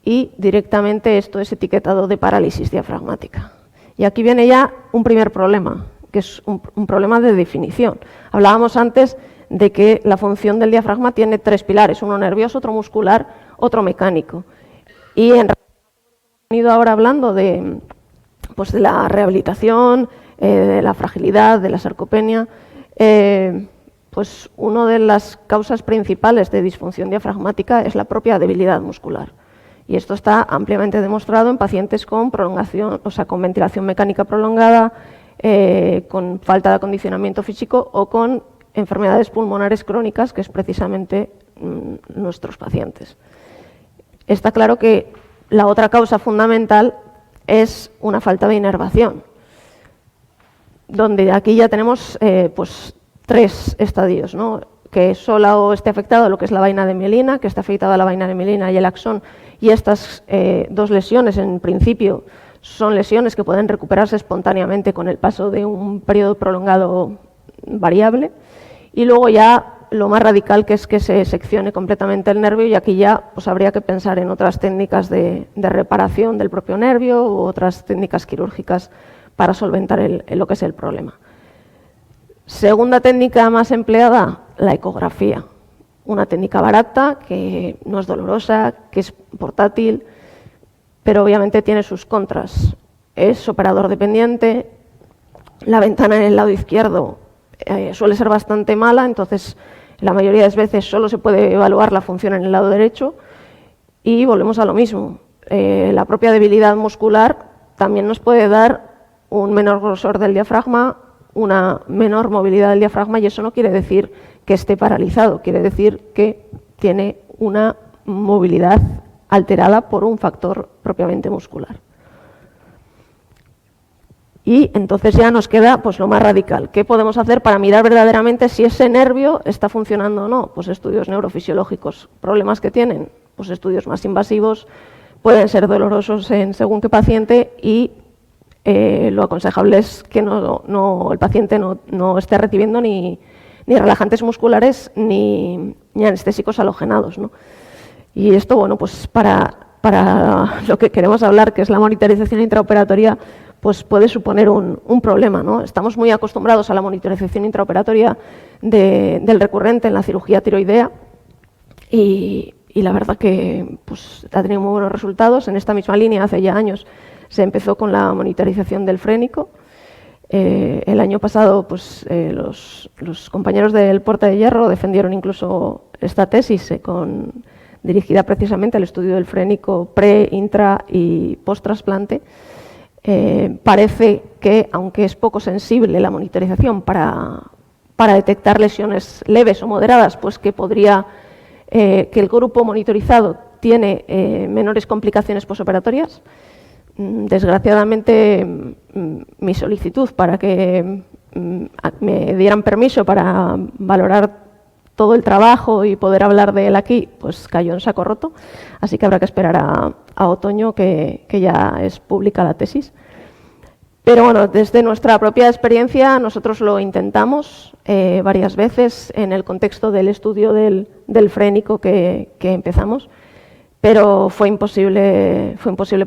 y directamente esto es etiquetado de parálisis diafragmática. Y aquí viene ya un primer problema, que es un problema de definición. Hablábamos antes de que la función del diafragma tiene 3 pilares, uno nervioso, otro muscular, otro mecánico. Y en realidad hemos venido ahora hablando de la rehabilitación, de la fragilidad, de la sarcopenia, pues una de las causas principales de disfunción diafragmática es la propia debilidad muscular. Y esto está ampliamente demostrado en pacientes con prolongación, o sea, con ventilación mecánica prolongada, con falta de acondicionamiento físico o con enfermedades pulmonares crónicas, que es precisamente nuestros pacientes. Está claro que la otra causa fundamental es una falta de inervación, donde aquí ya tenemos pues 3 estadios, ¿no? Que solo esté afectado lo que es la vaina de mielina, que está afectada la vaina de mielina y el axón, y estas 2 lesiones en principio son lesiones que pueden recuperarse espontáneamente con el paso de un periodo prolongado variable, y luego ya lo más radical, que es que se seccione completamente el nervio, y aquí ya pues habría que pensar en otras técnicas de reparación del propio nervio u otras técnicas quirúrgicas para solventar lo que es el problema. Segunda técnica más empleada, la ecografía. Una técnica barata, que no es dolorosa, que es portátil, pero obviamente tiene sus contras. Es operador dependiente, la ventana en el lado izquierdo suele ser bastante mala, entonces la mayoría de las veces solo se puede evaluar la función en el lado derecho y volvemos a lo mismo. La propia debilidad muscular también nos puede dar un menor grosor del diafragma, una menor movilidad del diafragma, y eso no quiere decir que esté paralizado, quiere decir que tiene una movilidad alterada por un factor propiamente muscular. Y entonces ya nos queda pues, lo más radical. ¿Qué podemos hacer para mirar verdaderamente si ese nervio está funcionando o no? Pues estudios neurofisiológicos. ¿Problemas que tienen? Pues estudios más invasivos, pueden ser dolorosos en según qué paciente y lo aconsejable es que el paciente no esté recibiendo ni relajantes musculares ni anestésicos halogenados, ¿no? Y esto, bueno, pues para lo que queremos hablar, que es la monitorización intraoperatoria, pues puede suponer un problema, ¿no? Estamos muy acostumbrados a la monitorización intraoperatoria del recurrente en la cirugía tiroidea y la verdad que pues, ha tenido muy buenos resultados. En esta misma línea, hace ya años, se empezó con la monitorización del frénico. El año pasado pues, los compañeros del Puerta de Hierro defendieron incluso esta tesis dirigida precisamente al estudio del frénico pre, intra y post-trasplante. Parece que, aunque es poco sensible la monitorización para detectar lesiones leves o moderadas, pues que podría, que el grupo monitorizado tiene menores complicaciones posoperatorias. Desgraciadamente, mi solicitud para que me dieran permiso para valorar todo el trabajo y poder hablar de él aquí, pues cayó en saco roto, así que habrá que esperar a otoño, que ya es pública la tesis. Pero bueno, desde nuestra propia experiencia nosotros lo intentamos varias veces en el contexto del estudio del frénico que empezamos, pero fue imposible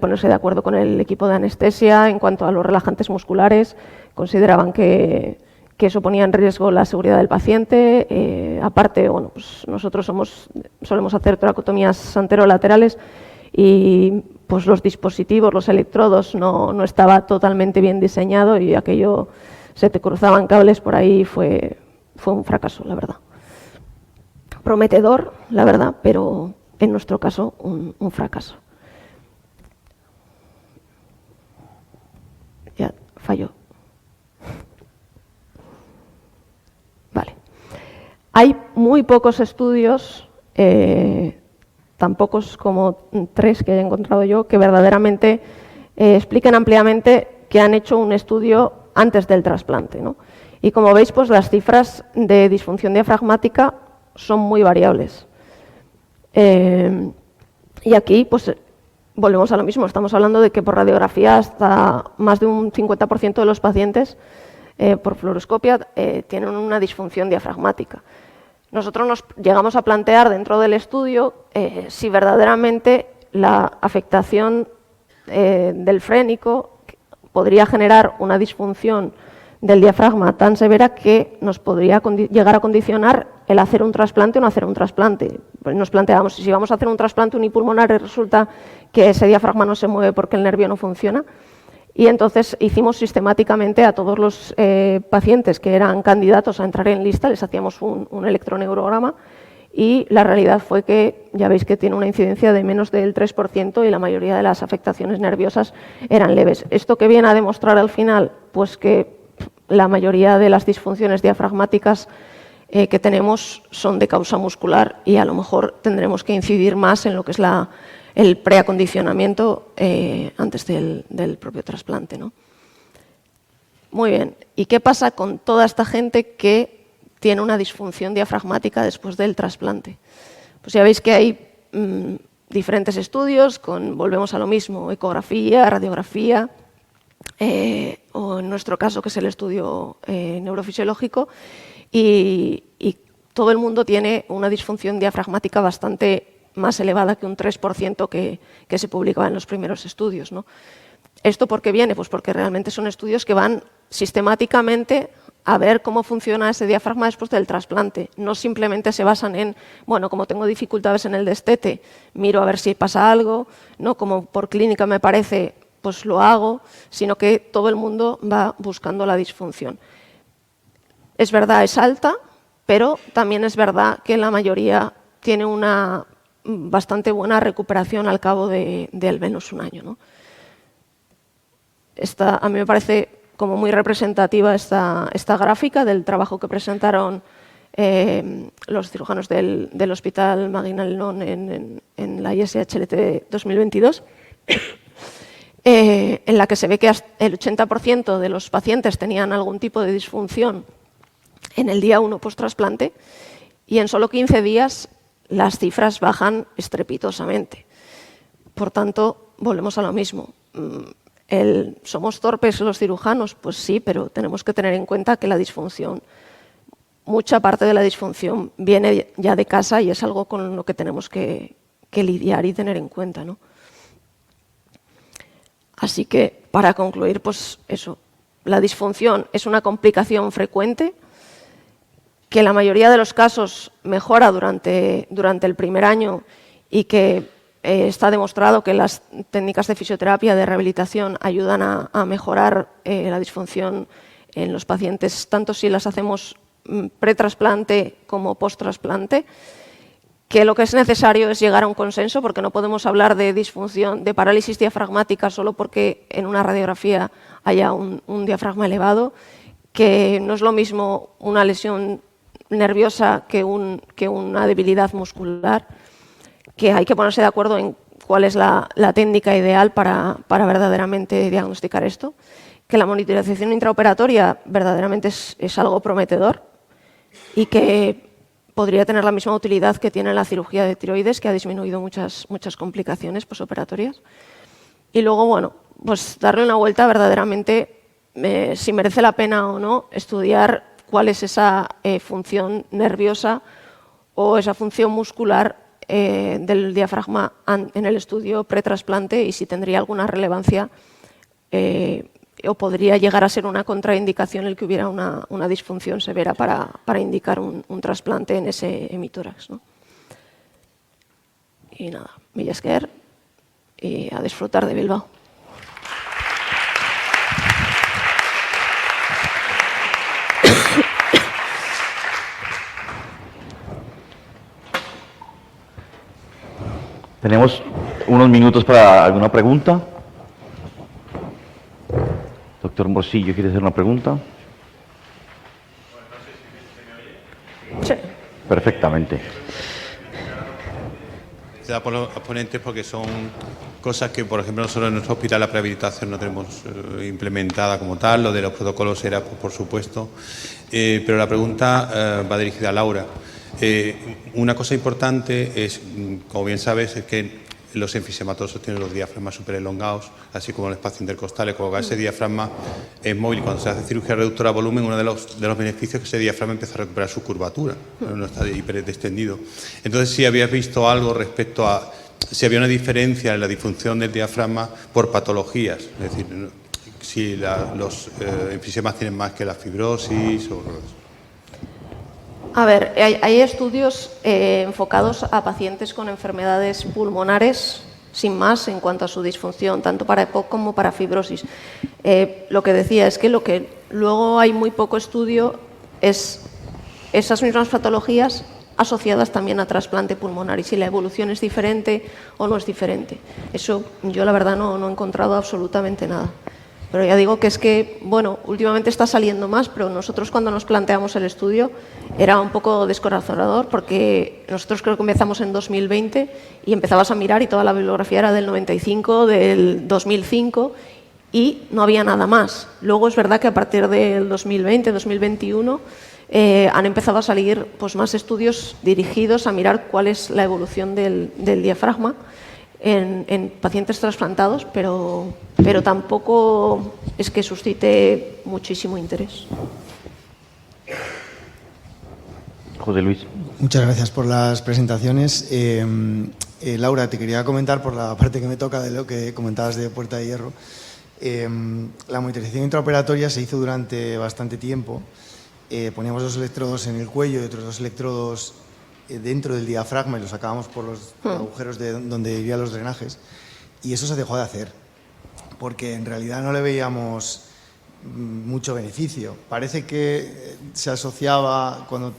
ponerse de acuerdo con el equipo de anestesia en cuanto a los relajantes musculares. Consideraban que eso ponía en riesgo la seguridad del paciente. Aparte, bueno, pues nosotros solemos hacer toracotomías anterolaterales y pues los dispositivos, los electrodos, no estaba totalmente bien diseñado y aquello, se te cruzaban cables por ahí, fue un fracaso, la verdad. Prometedor, la verdad, pero en nuestro caso un fracaso. Ya falló. Vale. Hay muy pocos estudios, tan pocos como 3 que he encontrado yo, que verdaderamente expliquen ampliamente que han hecho un estudio antes del trasplante, ¿no? Y como veis, pues las cifras de disfunción diafragmática son muy variables. Y aquí, pues volvemos a lo mismo. Estamos hablando de que por radiografía hasta más de un 50% de los pacientes por fluoroscopia tienen una disfunción diafragmática. Nosotros nos llegamos a plantear dentro del estudio si verdaderamente la afectación del frénico podría generar una disfunción del diafragma tan severa que nos podría llegar a condicionar el hacer un trasplante o no hacer un trasplante. Pues nos planteábamos, si vamos a hacer un trasplante unipulmonar y resulta que ese diafragma no se mueve porque el nervio no funciona. Y entonces hicimos sistemáticamente a todos los pacientes que eran candidatos a entrar en lista, les hacíamos un electroneurograma y la realidad fue que, ya veis que tiene una incidencia de menos del 3% y la mayoría de las afectaciones nerviosas eran leves. ¿Esto qué viene a demostrar al final? Pues que la mayoría de las disfunciones diafragmáticas que tenemos son de causa muscular y a lo mejor tendremos que incidir más en lo que es el preacondicionamiento antes del propio trasplante, ¿no? Muy bien. ¿Y qué pasa con toda esta gente que tiene una disfunción diafragmática después del trasplante? Pues ya veis que hay diferentes estudios volvemos a lo mismo, ecografía, radiografía, o en nuestro caso, que es el estudio neurofisiológico, y todo el mundo tiene una disfunción diafragmática bastante más elevada que un 3% que se publicaba en los primeros estudios, ¿no? ¿Esto por qué viene? Pues porque realmente son estudios que van sistemáticamente a ver cómo funciona ese diafragma después del trasplante. No simplemente se basan en, bueno, como tengo dificultades en el destete, miro a ver si pasa algo, no como por clínica me parece, pues lo hago, sino que todo el mundo va buscando la disfunción. Es verdad, es alta, pero también es verdad que la mayoría tiene una bastante buena recuperación al cabo de al menos un año, ¿no? A mí me parece como muy representativa esta gráfica del trabajo que presentaron los cirujanos del Hospital Maguinalón en la ISHLT 2022, en la que se ve que el 80% de los pacientes tenían algún tipo de disfunción en el día 1 post-trasplante y en solo 15 días las cifras bajan estrepitosamente. Por tanto, volvemos a lo mismo. ¿Somos torpes los cirujanos? Pues sí, pero tenemos que tener en cuenta que la disfunción, mucha parte de la disfunción viene ya de casa y es algo con lo que tenemos que lidiar y tener en cuenta, ¿no? Así que, para concluir, pues eso, la disfunción es una complicación frecuente que en la mayoría de los casos mejora durante el primer año y que está demostrado que las técnicas de fisioterapia, de rehabilitación, ayudan a mejorar la disfunción en los pacientes, tanto si las hacemos pretrasplante como posttrasplante, que lo que es necesario es llegar a un consenso, porque no podemos hablar de disfunción, de parálisis diafragmática solo porque en una radiografía haya un diafragma elevado, que no es lo mismo una lesión nerviosa que una debilidad muscular, que hay que ponerse de acuerdo en cuál es la técnica ideal para verdaderamente diagnosticar esto, que la monitorización intraoperatoria verdaderamente es algo prometedor y que podría tener la misma utilidad que tiene la cirugía de tiroides, que ha disminuido muchas complicaciones posoperatorias. Y luego, bueno, pues darle una vuelta verdaderamente, si merece la pena o no, estudiar cuál es esa función nerviosa o esa función muscular del diafragma en el estudio pretrasplante y si tendría alguna relevancia o podría llegar a ser una contraindicación el que hubiera una disfunción severa para indicar un trasplante en ese hemitórax, ¿no? Y nada, mila esker y a disfrutar de Bilbao. Tenemos unos minutos para alguna pregunta. Doctor Morcillo, ¿quiere hacer una pregunta? Sí. Perfectamente. Da por los ponentes porque son cosas que, por ejemplo, nosotros en nuestro hospital la prehabilitación no tenemos implementada como tal, lo de los protocolos era, pues, por supuesto, pero la pregunta va dirigida a Laura. Una cosa importante es, como bien sabes, es que los enfisematosos tienen los diafragmas súper elongados, así como el espacio intercostal, y ese diafragma es móvil. Cuando se hace cirugía reductora de volumen, uno de los beneficios es que ese diafragma empieza a recuperar su curvatura, no está hiperextendido. Entonces, si habías visto algo respecto a si había una diferencia en la disfunción del diafragma por patologías, es decir, si los enfisemas tienen más que la fibrosis o... A ver, hay estudios enfocados a pacientes con enfermedades pulmonares, sin más, en cuanto a su disfunción, tanto para EPOC como para fibrosis. Lo que decía es que lo que luego hay muy poco estudio es esas mismas patologías asociadas también a trasplante pulmonar y si la evolución es diferente o no es diferente. Eso yo la verdad no he encontrado absolutamente nada. Pero ya digo que es que, bueno, últimamente está saliendo más, pero nosotros cuando nos planteamos el estudio era un poco descorazonador porque nosotros creo que empezamos en 2020 y empezabas a mirar y toda la bibliografía era del 95, del 2005 y no había nada más. Luego es verdad que a partir del 2020, 2021 han empezado a salir pues, más estudios dirigidos a mirar cuál es la evolución del diafragma en pacientes trasplantados, pero tampoco es que suscite muchísimo interés. José Luis. Muchas gracias por las presentaciones. Laura, te quería comentar por la parte que me toca de lo que comentabas de Puerta de Hierro. La monitorización intraoperatoria se hizo durante bastante tiempo. Poníamos 2 electrodos en el cuello y otros 2 electrodos dentro del diafragma y los sacábamos por los agujeros de donde vivían los drenajes y eso se dejó de hacer porque en realidad no le veíamos mucho beneficio. Parece que se asociaba cuando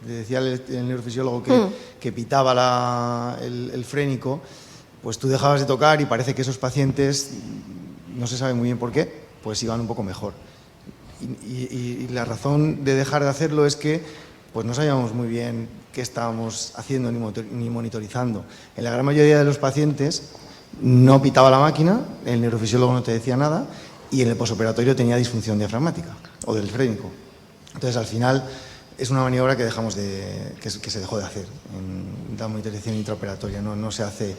te decía el neurofisiólogo que pitaba el frénico, pues tú dejabas de tocar y parece que esos pacientes, no se sabe muy bien por qué, pues iban un poco mejor. Y la razón de dejar de hacerlo es que pues no sabíamos muy bien qué estábamos haciendo ni monitorizando. En la gran mayoría de los pacientes no pitaba la máquina, el neurofisiólogo no te decía nada y en el posoperatorio tenía disfunción diafragmática o del frénico. Entonces, al final, es una maniobra que se dejó de hacer en la monitorización intraoperatoria. No se hace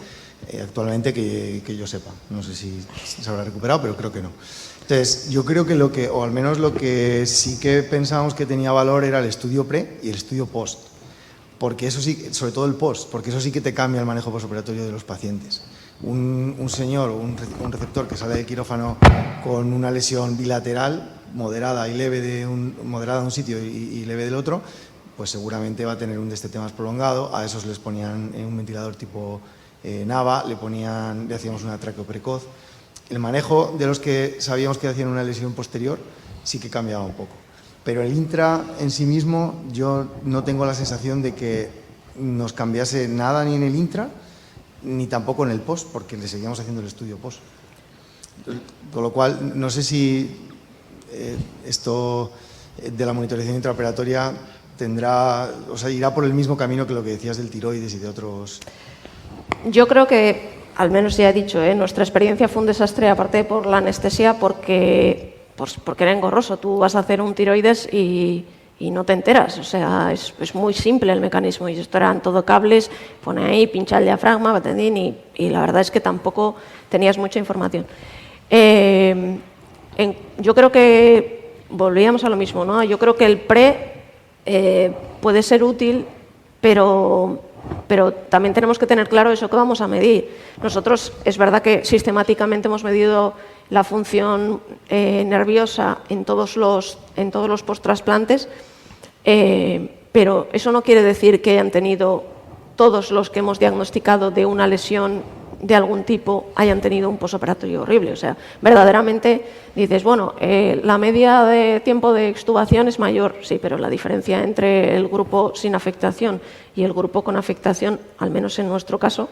actualmente que yo sepa. No sé si se habrá recuperado, pero creo que no. Entonces, yo creo que o al menos lo que sí que pensábamos que tenía valor era el estudio pre y el estudio post. Porque eso sí, sobre todo el post, porque eso sí que te cambia el manejo postoperatorio de los pacientes. Un señor o un receptor que sale del quirófano con una lesión bilateral, moderada y leve moderada de un sitio y leve del otro, pues seguramente va a tener un destete más prolongado. A esos les ponían un ventilador tipo NAVA, le hacíamos una traqueo precoz. El manejo de los que sabíamos que hacían una lesión posterior sí que cambiaba un poco. Pero el intra en sí mismo, yo no tengo la sensación de que nos cambiase nada ni en el intra, ni tampoco en el post, porque le seguíamos haciendo el estudio post. Con lo cual, no sé si esto de la monitorización intraoperatoria irá por el mismo camino que lo que decías del tiroides y de otros. Yo creo que, al menos ya he dicho, nuestra experiencia fue un desastre, aparte por la anestesia, porque era engorroso. Tú vas a hacer un tiroides y no te enteras. O sea, es muy simple el mecanismo. Y esto eran todo cables, pone ahí, pincha el diafragma, batendín, y la verdad es que tampoco tenías mucha información. Yo creo que volvíamos a lo mismo, ¿no? Yo creo que el pre puede ser útil, pero también tenemos que tener claro eso que vamos a medir. Nosotros, es verdad que sistemáticamente hemos medido la función nerviosa en todos los post-trasplantes, pero eso no quiere decir que hayan tenido todos los que hemos diagnosticado de una lesión de algún tipo hayan tenido un posoperatorio horrible. O sea, verdaderamente dices, bueno, la media de tiempo de extubación es mayor, sí, pero la diferencia entre el grupo sin afectación y el grupo con afectación, al menos en nuestro caso,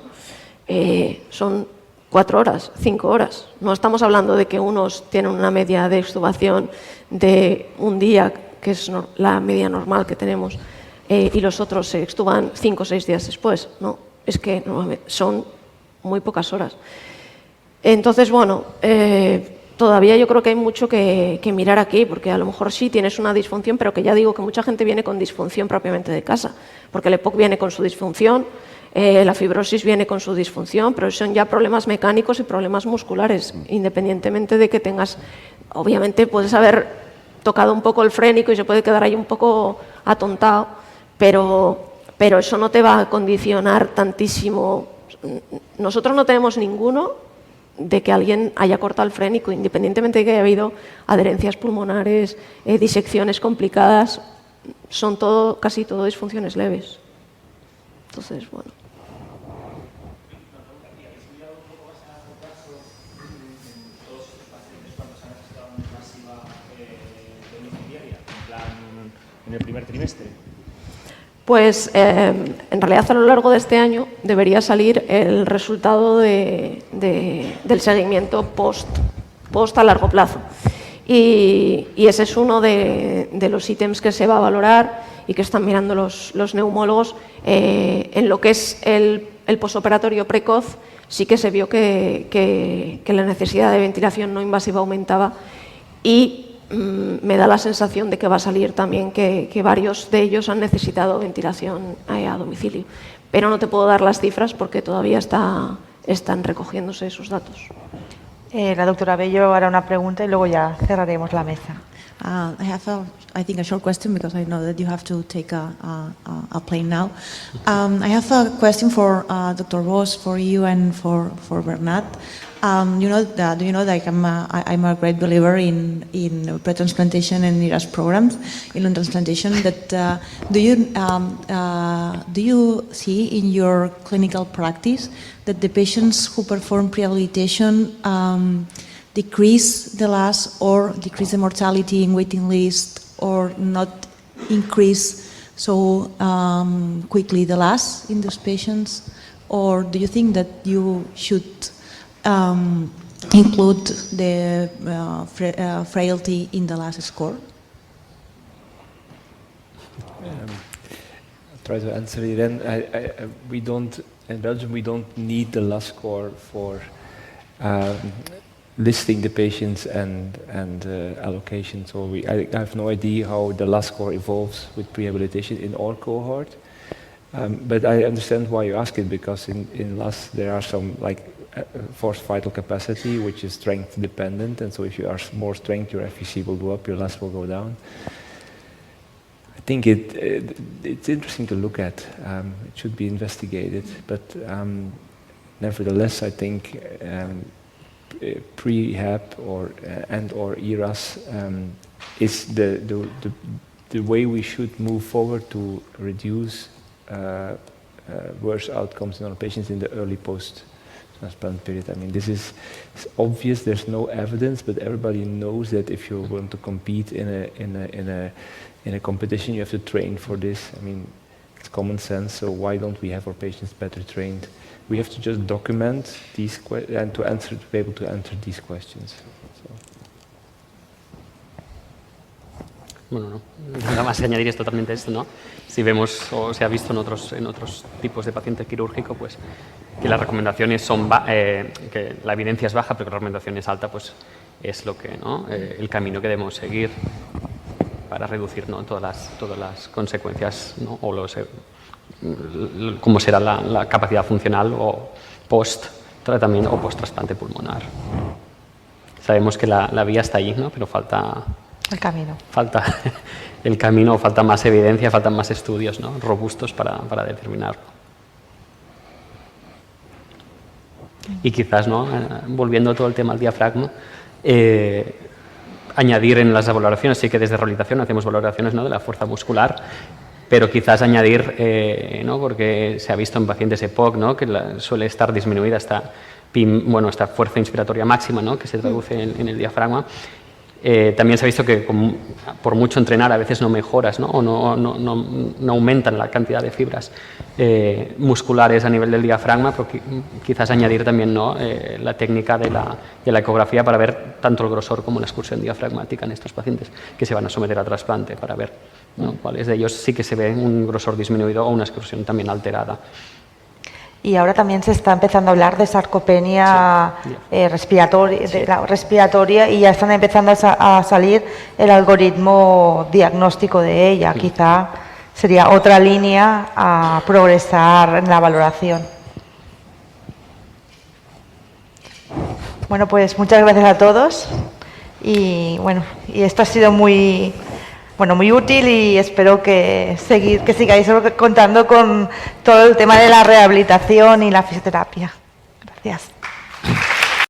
son 4 horas, 5 horas. No estamos hablando de que unos tienen una media de extubación de un día, que es la media normal que tenemos, y los otros se extuban 5 o 6 días después. No, es que son muy pocas horas. Entonces, bueno, todavía yo creo que hay mucho que mirar aquí, porque a lo mejor sí tienes una disfunción, pero que ya digo que mucha gente viene con disfunción propiamente de casa, porque el EPOC viene con su disfunción, la fibrosis viene con su disfunción, pero son ya problemas mecánicos y problemas musculares, independientemente de que tengas, obviamente puedes haber tocado un poco el frénico y se puede quedar ahí un poco atontado, pero eso no te va a condicionar tantísimo. Nosotros no tenemos ninguno de que alguien haya cortado el frénico, independientemente de que haya habido adherencias pulmonares, disecciones complicadas, son casi todo disfunciones leves. Entonces, bueno. En el primer trimestre. Pues en realidad a lo largo de este año debería salir el resultado del seguimiento post a largo plazo. Y ese es uno de los ítems que se va a valorar y que están mirando los neumólogos. En lo que es el posoperatorio precoz, sí que se vio que la necesidad de ventilación no invasiva aumentaba, y me da la sensación de que va a salir también que varios de ellos han necesitado ventilación a domicilio. Pero no te puedo dar las cifras porque todavía están recogiéndose esos datos. La doctora Bello hará una pregunta y luego ya cerraremos la mesa. I have, I think, a short question because I know that you have to take a plane now. I have a question for Dr. Vos, for you, and for Bernat. Do you know that I'm a great believer in pre-transplantation and ERAS programs in lung transplantation. That do you see in your clinical practice that the patients who perform pre-habilitation decrease the loss or decrease the mortality in waiting list, or not increase so quickly the loss in those patients? Or do you think that you should include the frailty in the last score? I'll try to answer it then. In Belgium, we don't need the last score for listing the patients and allocation. So I have no idea how the last score evolves with prehabilitation in our cohort. But I understand why you ask it, because in LAS there are some forced vital capacity, which is strength dependent, and so if you are more strength, your FVC will go up, your LAS will go down. I think it's interesting to look at. It should be investigated, but nevertheless, I think prehab or ERAS is the way we should move forward to reduce worse outcomes in our patients in the early post-transplant period. I mean, this is obvious. There's no evidence, but everybody knows that if you're going to compete in a competition, you have to train for this. I mean, it's common sense. So why don't we have our patients better trained? We have to just document these and to be able to answer these questions. So. Bueno, no. Nada más que añadir es totalmente esto, ¿no? Si vemos o se ha visto en otros tipos de paciente quirúrgico, pues que las recomendaciones son que la evidencia es baja, pero que la recomendación es alta, pues es lo que, ¿no? El camino que debemos seguir para reducir, ¿no? todas las consecuencias, ¿no? O cómo será la capacidad funcional o post-tratamiento o post-trasplante pulmonar. Sabemos que la vía está ahí, ¿no? Pero falta el camino, falta más evidencia, faltan más estudios, ¿no? Robustos para determinarlo. Y quizás, ¿no? Volviendo a todo el tema del diafragma, añadir en las valoraciones, sí que desde rehabilitación hacemos valoraciones, ¿no? De la fuerza muscular, pero quizás añadir, ¿no? Porque se ha visto en pacientes EPOC, ¿no? Que suele estar disminuida esta fuerza inspiratoria máxima, ¿no? Que se traduce en el diafragma. También se ha visto que por mucho entrenar a veces no mejoras, ¿no? O no aumentan la cantidad de fibras musculares a nivel del diafragma, pero quizás añadir también, ¿no? La técnica de la ecografía para ver tanto el grosor como la excursión diafragmática en estos pacientes que se van a someter a trasplante, para ver, ¿no? Cuáles de ellos sí que se ve un grosor disminuido o una excursión también alterada. Y ahora también se está empezando a hablar de sarcopenia respiratoria y ya están empezando a salir el algoritmo diagnóstico de ella. Quizá sería otra línea a progresar en la valoración. Bueno, pues muchas gracias a todos y bueno, y esto ha sido muy útil y espero que sigáis contando con todo el tema de la rehabilitación y la fisioterapia. Gracias.